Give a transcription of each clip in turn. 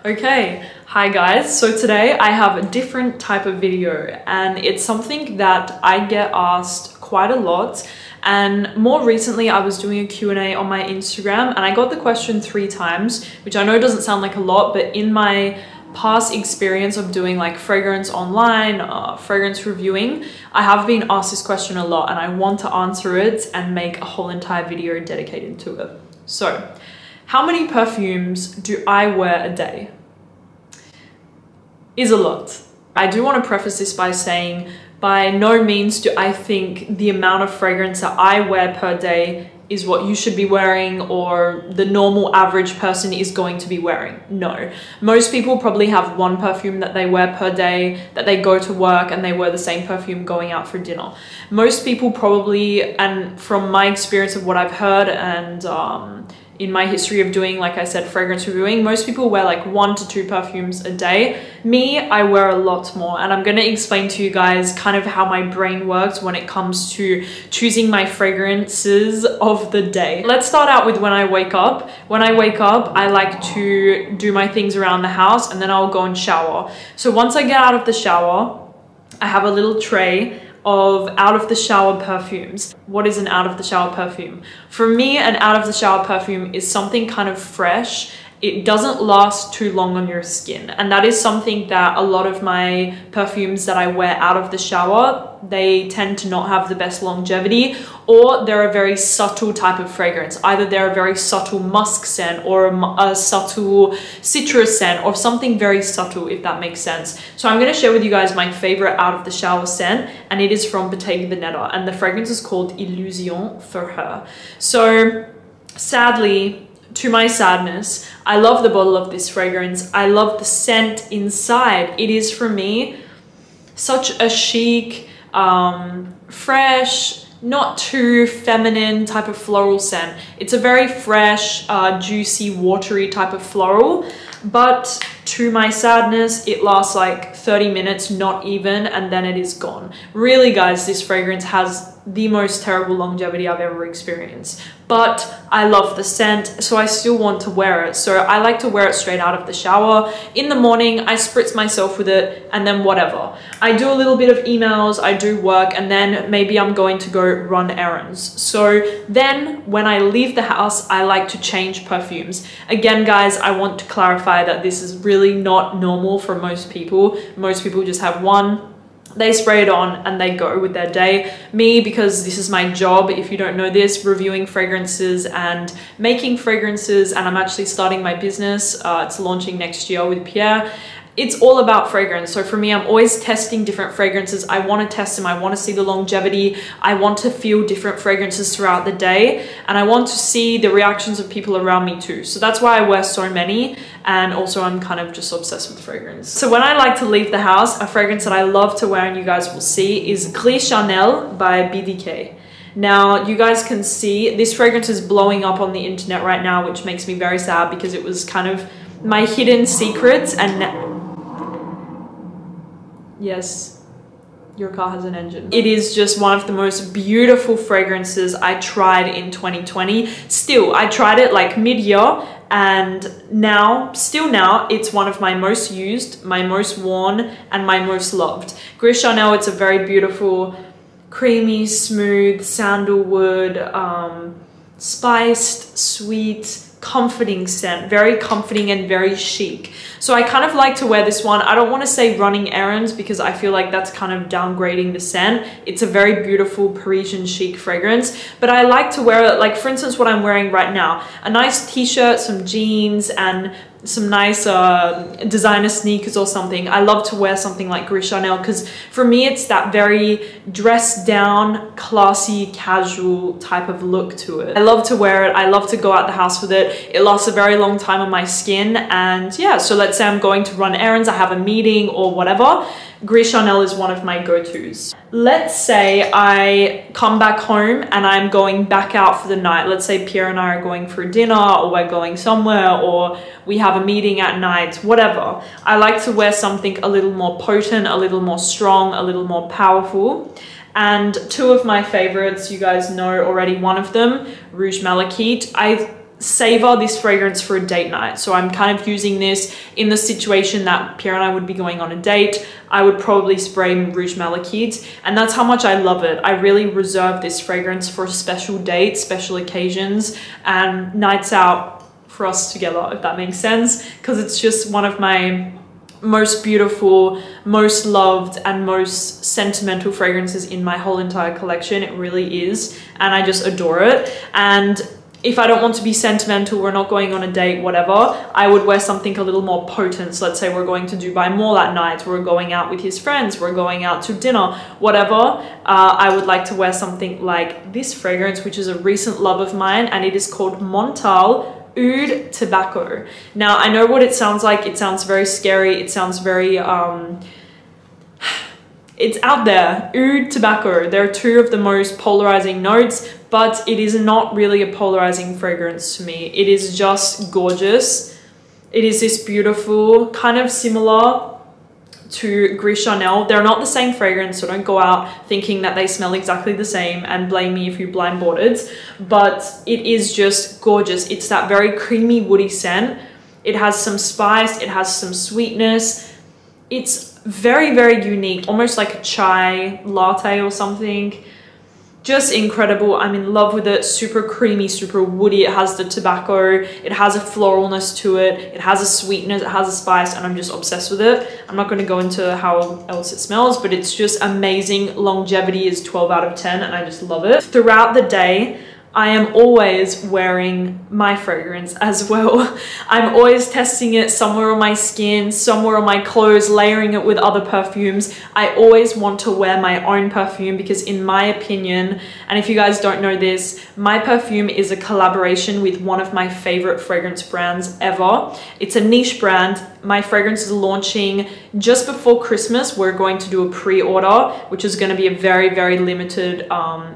Okay, hi guys. So today I have a different type of video and it's something that I get asked quite a lot. And more recently I was doing a Q&A on my Instagram and I got the question 3 times, which I know doesn't sound like a lot, but in my past experience of doing like fragrance online, fragrance reviewing, I have been asked this question a lot and I want to answer it and make a whole entire video dedicated to it. So, how many perfumes do I wear a day? Is a lot. I do want to preface this by saying, by no means do I think the amount of fragrance that I wear per day is what you should be wearing or the normal average person is going to be wearing. No. Most people probably have one perfume that they wear per day, that they go to work and they wear the same perfume going out for dinner. Most people probably, and from my experience of what I've heard and in my history of doing, like I said, fragrance reviewing, most people wear like 1 to 2 perfumes a day. Me, I wear a lot more, and I'm gonna explain to you guys kind of how my brain works when it comes to choosing my fragrances of the day. Let's start out with when I wake up. When I wake up, I like to do my things around the house and then I'll go and shower. So once I get out of the shower, I have a little tray of out of the shower perfumes. What is an out of the shower perfume? For me, an out of the shower perfume is something kind of fresh. It doesn't last too long on your skin, and that is something that a lot of my perfumes that I wear out of the shower, they tend to not have the best longevity, or they're a very subtle type of fragrance. Either they're a very subtle musk scent or a subtle citrus scent or something very subtle, if that makes sense. So I'm going to share with you guys my favorite out of the shower scent, and it is from Bottega Veneta, and the fragrance is called Illusion for Her. So sadly, to my sadness, I love the bottle of this fragrance. I love the scent inside. It is, for me, such a chic, fresh, not too feminine type of floral scent. It's a very fresh, juicy, watery type of floral, but to my sadness, it lasts like 30 minutes, not even, and then it is gone. Really, guys, this fragrance has the most terrible longevity I've ever experienced, but I love the scent, so I still want to wear it. So I like to wear it straight out of the shower. In the morning, I spritz myself with it, and then whatever. I do a little bit of emails, I do work, and then maybe I'm going to go run errands. So then when I leave the house, I like to change perfumes. Again, guys, I want to clarify that this is really not normal for most people. Most people just have one, they spray it on and they go with their day. Me, because this is my job, if you don't know this, reviewing fragrances and making fragrances, and I'm actually starting my business. It's launching next year with Pierre. It's all about fragrance. So for me, I'm always testing different fragrances. I want to test them. I want to see the longevity. I want to feel different fragrances throughout the day. And I want to see the reactions of people around me too. So that's why I wear so many. And also I'm kind of just obsessed with fragrance. So when I like to leave the house, a fragrance that I love to wear and you guys will see is Gris Chanel by BDK. Now, you guys can see this fragrance is blowing up on the internet right now, which makes me very sad because it was kind of my hidden secrets. And yes, your car has an engine. It is just one of the most beautiful fragrances I tried in 2020. Still, I tried it like mid-year, and now, still now, it's one of my most used, my most worn, and my most loved. Gris Chanel, it's a very beautiful, creamy, smooth, sandalwood, spiced, sweet, comforting scent, very comforting and very chic. So I kind of like to wear this one. I don't want to say running errands because I feel like that's kind of downgrading the scent. It's a very beautiful Parisian chic fragrance, but I like to wear it, like for instance what I'm wearing right now, a nice t-shirt, some jeans, and some nice designer sneakers or something. I love to wear something like Gris Chanel because for me it's that very dressed down, classy, casual type of look to it. I love to wear it. I love to go out the house with it. It lasts a very long time on my skin, and yeah, so let's say I'm going to run errands, I have a meeting or whatever, Gris Chanel is one of my go-tos. Let's say I come back home and I'm going back out for the night. Let's say Pierre and I are going for dinner, or we're going somewhere, or we have a meeting at night, whatever. I like to wear something a little more potent, a little more strong, a little more powerful. And 2 of my favorites, you guys know already one of them, Rouge Malachite. savor this fragrance for a date night. So I'm kind of using this in the situation that Pierre and I would be going on a date. I would probably spray Rouge Malachite, and that's how much I love it. I really reserve this fragrance for special dates, special occasions, and nights out for us together, if that makes sense, because it's just one of my most beautiful, most loved, and most sentimental fragrances in my whole entire collection. It really is, and I just adore it. And if I don't want to be sentimental, we're not going on a date, whatever, I would wear something a little more potent. So let's say we're going to Dubai Mall that night, we're going out with his friends, we're going out to dinner, whatever. I would like to wear something like this fragrance, which is a recent love of mine, and it is called Montal Oud Tobacco. Now, I know what it sounds like. It sounds very scary. It sounds very, it's out there. Oud Tobacco. There are two of the most polarizing notes, but it is not really a polarizing fragrance to me. It is just gorgeous. It is this beautiful, kind of similar to Gris Chanel. They're not the same fragrance, so don't go out thinking that they smell exactly the same and blame me if you blind bought it, but it is just gorgeous. It's that very creamy, woody scent. It has some spice, it has some sweetness. It's very, very unique, almost like a chai latte or something. Just incredible. I'm in love with it. Super creamy, super woody. It has the tobacco, it has a floralness to it, it has a sweetness, it has a spice, and I'm just obsessed with it. I'm not going to go into how else it smells, but it's just amazing. Longevity is 12 out of 10, and I just love it. Throughout the day, I am always wearing my fragrance as well. I'm always testing it somewhere on my skin, somewhere on my clothes, layering it with other perfumes. I always want to wear my own perfume because, in my opinion, and if you guys don't know this, my perfume is a collaboration with one of my favorite fragrance brands ever. It's a niche brand. My fragrance is launching just before Christmas. We're going to do a pre-order, which is going to be a very, very limited,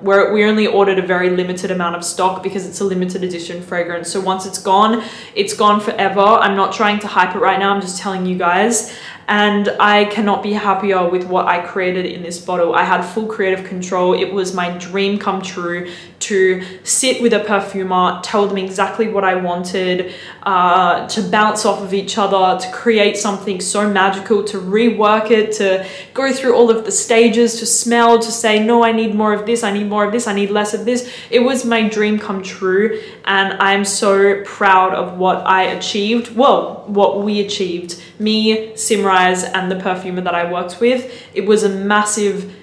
we only ordered a very limited amount of stock because it's a limited edition fragrance. So once it's gone forever. I'm not trying to hype it right now. I'm just telling you guys. And I cannot be happier with what I created in this bottle. I had full creative control. It was my dream come true to sit with a perfumer, tell them exactly what I wanted, to bounce off of each other, to create something so magical, to rework it, to go through all of the stages, to smell, to say, no, I need more of this, I need more of this, I need less of this. It was my dream come true, and I'm so proud of what I achieved. Well, what we achieved. Me, Simrise, and the perfumer that I worked with. It was a massive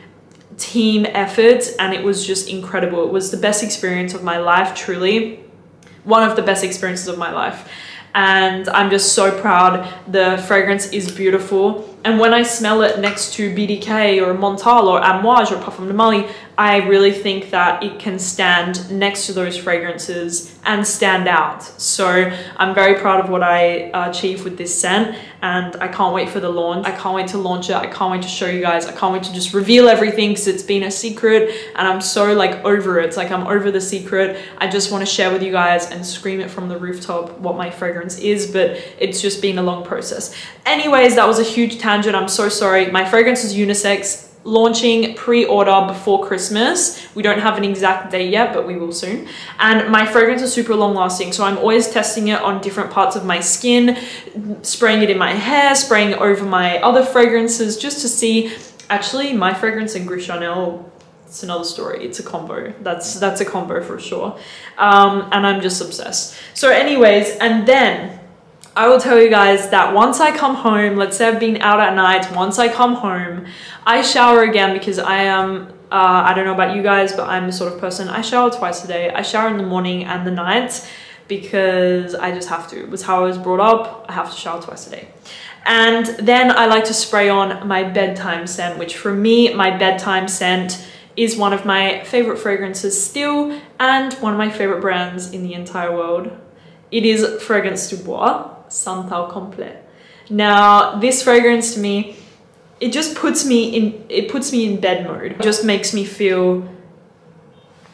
team effort, and it was just incredible. It was the best experience of my life, truly. One of the best experiences of my life. And I'm just so proud. The fragrance is beautiful. And when I smell it next to BDK or Montal or Amouage or Parfum de Mali, I really think that it can stand next to those fragrances and stand out. So I'm very proud of what I achieved with this scent, and I can't wait for the launch. I can't wait to launch it. I can't wait to show you guys. I can't wait to just reveal everything because it's been a secret, and I'm so like over it. It's like I'm over the secret. I just want to share with you guys and scream it from the rooftop what my fragrance is, but it's just been a long process. Anyways, that was a huge tangent. I'm so sorry. My fragrance is unisex. Launching pre-order before Christmas. We don't have an exact date yet, but we will soon. And my fragrance is super long lasting, so I'm always testing it on different parts of my skin, spraying it in my hair, spraying it over my other fragrances just to see. Actually, my fragrance and Gris Chanel, it's another story. It's a combo. That's a combo for sure. And I'm just obsessed. So anyways, and then I will tell you guys that once I come home, let's say I've been out at night, once I come home, I shower again because I am, I don't know about you guys, but I'm the sort of person, I shower twice a day. I shower in the morning and the night because I just have to. It was how I was brought up. I have to shower twice a day. And then I like to spray on my bedtime scent, which for me, my bedtime scent is one of my favorite fragrances still, and one of my favorite brands in the entire world. It is Fragrance du Bois, Santal Complet. Now, this fragrance to me, it just puts me in, bed mode. It just makes me feel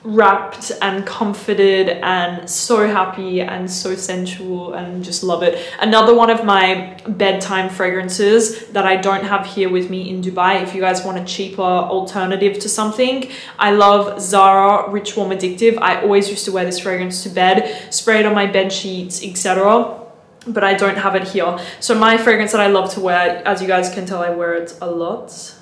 wrapped and comforted and so happy and so sensual, and just love it. Another one of my bedtime fragrances that I don't have here with me in Dubai, if you guys want a cheaper alternative to something, I love Zara Rich Warm Addictive. I always used to wear this fragrance to bed, spray it on my bed sheets, etc., but I don't have it here. So my fragrance that I love to wear, as you guys can tell I wear it a lot,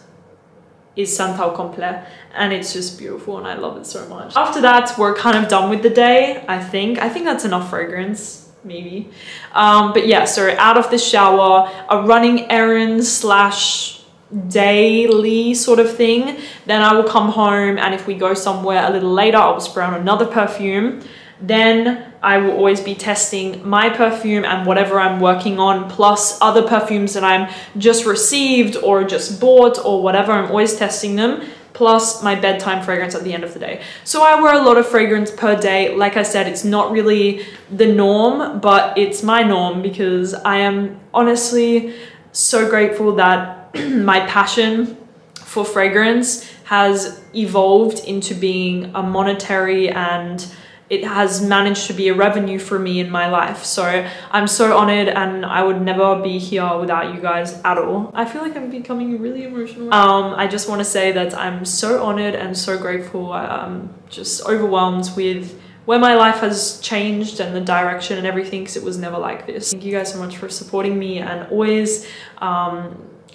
is Santal Complet, and it's just beautiful and I love it so much. After that, we're kind of done with the day, I think that's enough fragrance, maybe. But yeah, so out of the shower, a running errand slash daily sort of thing, then I will come home, and if we go somewhere a little later, I'll spray on another perfume. Then I will always be testing my perfume and whatever I'm working on, plus other perfumes that I'm just received or just bought or whatever. I'm always testing them, plus my bedtime fragrance at the end of the day. So I wear a lot of fragrance per day. Like I said, it's not really the norm, but it's my norm because I am honestly so grateful that my passion for fragrance has evolved into being a monetary, and it has managed to be a revenue for me in my life. So I'm so honored, and I would never be here without you guys at all. I feel like I'm becoming really emotional. I just want to say that I'm so honored and so grateful. I'm just overwhelmed with where my life has changed and the direction and everything, because it was never like this. Thank you guys so much for supporting me and always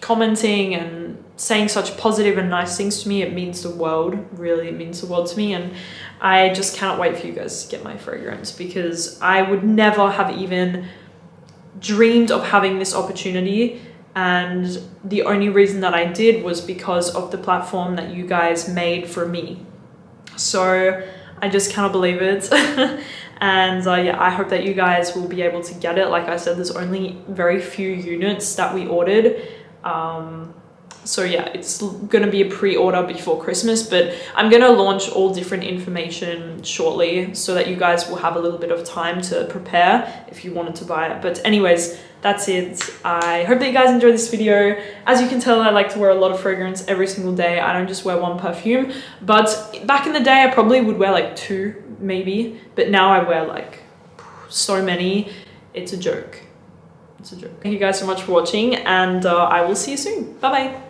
commenting and saying such positive and nice things to me. It means the world, really, it means the world to me, and I just cannot wait for you guys to get my fragrance, because I would never have even dreamed of having this opportunity, and the only reason that I did was because of the platform that you guys made for me. So I just cannot believe it. And yeah, I hope that you guys will be able to get it. Like I said, there's only very few units that we ordered. So yeah, it's gonna be a pre-order before Christmas, but I'm gonna launch all different information shortly so that you guys will have a little bit of time to prepare if you wanted to buy it. But anyways, that's it. I hope that you guys enjoyed this video. As you can tell, I like to wear a lot of fragrance every single day. I don't just wear one perfume, but back in the day, I probably would wear like 2 maybe, but now I wear like so many. It's a joke. It's a joke. Thank you guys so much for watching, and I will see you soon. Bye bye.